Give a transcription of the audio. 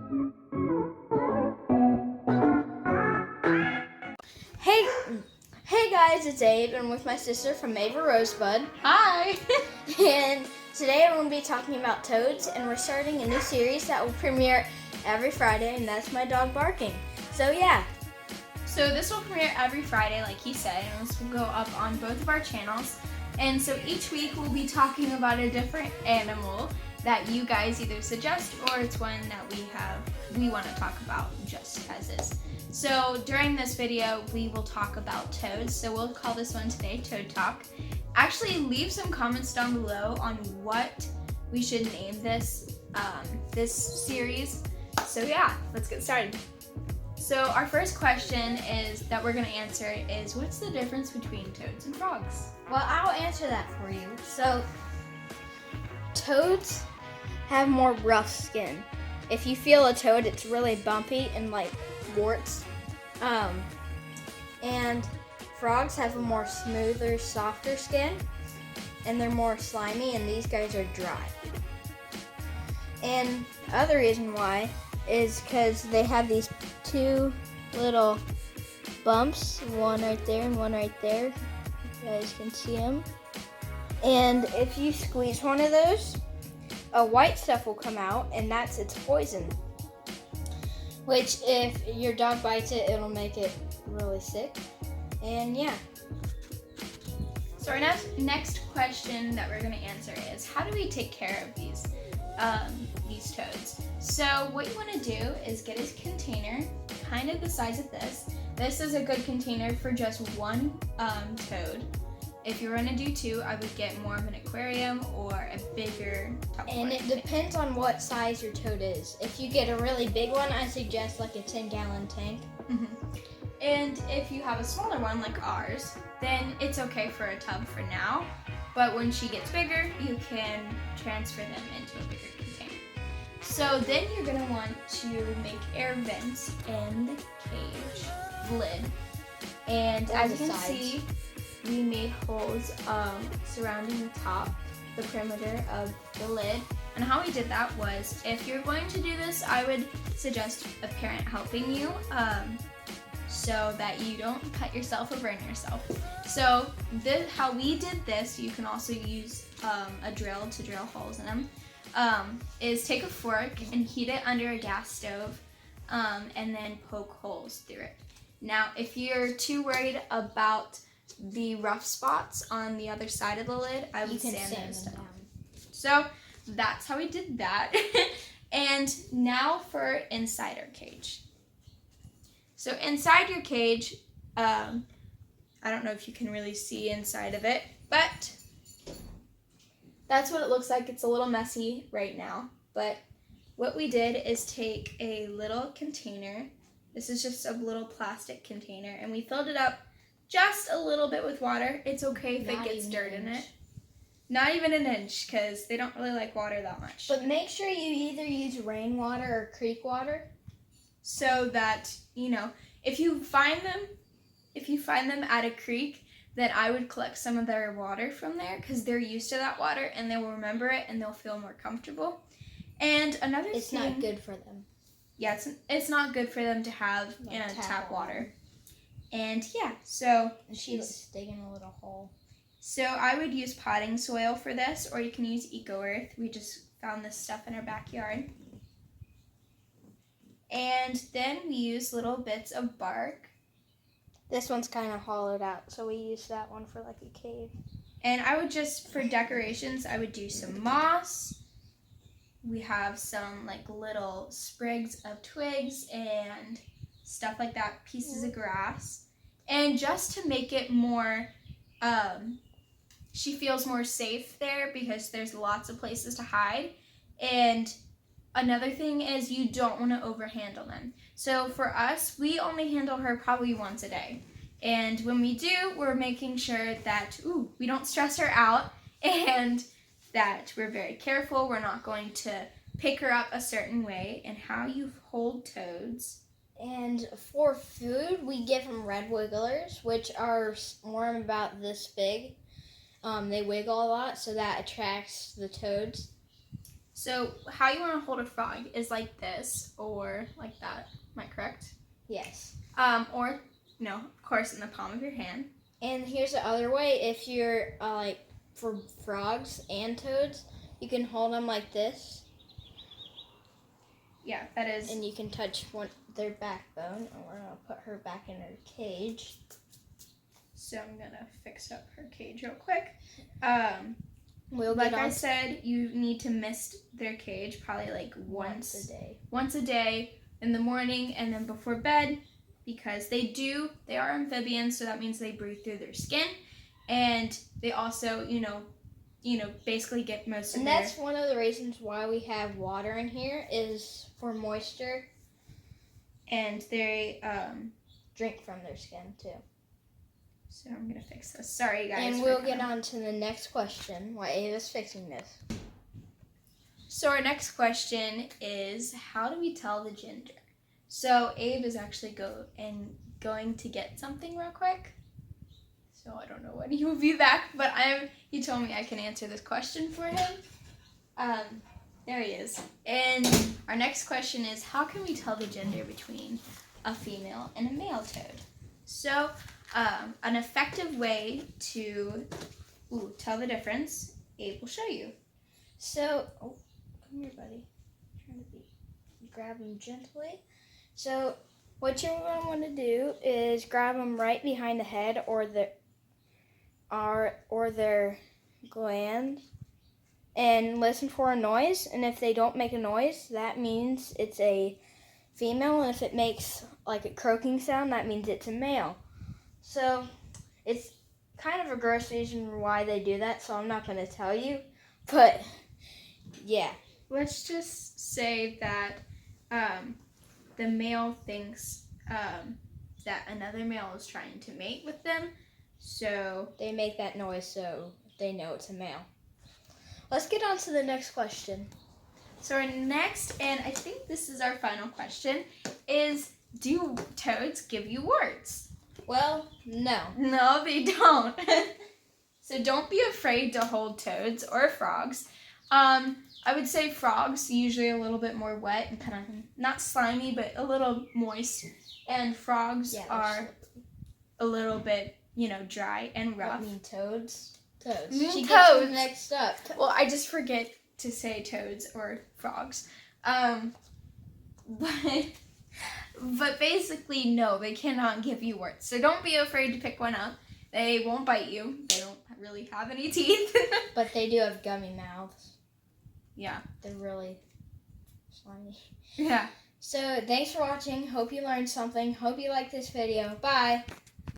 Hey, hey guys, it's Abe. I'm with my sister from Ava Rosebud. Hi! And today we're going to be talking about toads, and we're starting a new series that will premiere every Friday, and that's my dog barking. So yeah. So this will premiere every Friday, like he said, and this will go up on both of our channels. And so each week we'll be talking about a different animal that you guys either suggest or it's one that we want to talk about just as is. So during this video we will talk about toads, so we'll call this one today Toad Talk. Actually, leave some comments down below on what we should name this series. So yeah, let's get started. So our first question that we're going to answer is, what's the difference between toads and frogs? Well, I'll answer that for you. So, toads have more rough skin. If you feel a toad, it's really bumpy and like warts. And frogs have a more smoother, softer skin, and they're more slimy, and these guys are dry. And the other reason why is because they have these two little bumps, one right there and one right there. You guys can see them. And if you squeeze one of those, a white stuff will come out, and that's its poison. Which, if your dog bites it, it'll make it really sick. And yeah. So our next question that we're going to answer is, how do we take care of these toads? So what you want to do is get a container, kind of the size of this. This is a good container for just one toad. If you're going to do two, I would get more of an aquarium or a bigger Tupperware. And it depends on what size your toad is. If you get a really big one, I suggest like a 10-gallon tank. Mm-hmm. And if you have a smaller one like ours, then it's okay for a tub for now. But when she gets bigger, you can transfer them into a bigger container. So then you're going to want to make air vents in the cage lid. And as you can see, we made holes surrounding the top, the perimeter of the lid. And how we did that was, if you're going to do this, I would suggest a parent helping you so that you don't cut yourself or burn yourself. So how we did this, you can also use a drill to drill holes in them, is take a fork and heat it under a gas stove and then poke holes through it. Now, if you're too worried about the rough spots on the other side of the lid, I would sand those down. So that's how we did that. And now for inside our cage. So inside your cage, I don't know if you can really see inside of it, but that's what it looks like. It's a little messy right now, but what we did is take a little container. This is just a little plastic container, and we filled it up just a little bit with water. It's okay if it gets dirt in it. Not even an inch, because they don't really like water that much. But make sure you either use rainwater or creek water, so that, if you find them at a creek, then I would collect some of their water from there, because they're used to that water and they will remember it and they'll feel more comfortable. And another thing, it's not good for them. Yeah, it's not good for them to have tap water. And yeah, so she's digging a little hole. So I would use potting soil for this, or you can use Eco Earth. We just found this stuff in our backyard. And then we use little bits of bark. This one's kind of hollowed out, so we use that one for like a cave. And I would just, for decorations, I would do some moss. We have some like little sprigs of twigs and stuff like that, pieces of grass. And just to make it more, she feels more safe there because there's lots of places to hide. And another thing is, you don't want to overhandle them. So for us, we only handle her probably once a day. And when we do, we're making sure that, we don't stress her out and that we're very careful. We're not going to pick her up a certain way. And how you hold toads. And for food, we give them red wigglers, which are more about this big. They wiggle a lot, so that attracts the toads. So how you want to hold a frog is like this or like that. Am I correct? Yes. Or no, of course, in the palm of your hand. And here's the other way. If you're like for frogs and toads, you can hold them like this, Yeah, that is. and you can touch their backbone. And we're gonna put her back in her cage. So I'm gonna fix up her cage real quick. Like I said, you need to mist their cage probably like once a day in the morning and then before bed, because they are amphibians, so that means they breathe through their skin, and they also basically get most of and their. That's one of the reasons why we have water in here is for moisture, and they drink from their skin too. So I'm gonna fix this. Sorry guys. And we'll get on to the next question while Ava's fixing this. So our next question is, how do we tell the gender? So Abe is actually going to get something real quick. So I don't know when he will be back, but he told me I can answer this question for him. There he is. And our next question is, how can we tell the gender between a female and a male toad? So an effective way to tell the difference, Abe will show you. So, come here, buddy. I'm trying to grab him gently. So, what you're going to want to do is grab them right behind the head or their gland, and listen for a noise. And if they don't make a noise, that means it's a female. And if it makes like a croaking sound, that means it's a male. So it's kind of a gross reason why they do that, so I'm not going to tell you. But yeah. Let's just say that the male thinks that another male is trying to mate with them, so they make that noise so they know it's a male. Let's get on to the next question. So our next, and I think this is our final question, is, do toads give you warts? Well, no. No, they don't. So don't be afraid to hold toads or frogs. I would say frogs, usually a little bit more wet and kind of not slimy, but a little moist. And frogs are a little bit, dry and rough. I mean toads. Toads. She gets me mixed up. Well, I just forget to say toads or frogs. But basically, no, they cannot give you warts. So don't be afraid to pick one up. They won't bite you. They don't really have any teeth. But they do have gummy mouths. Yeah. They're really slimy. Yeah. So thanks for watching. Hope you learned something. Hope you liked this video. Bye.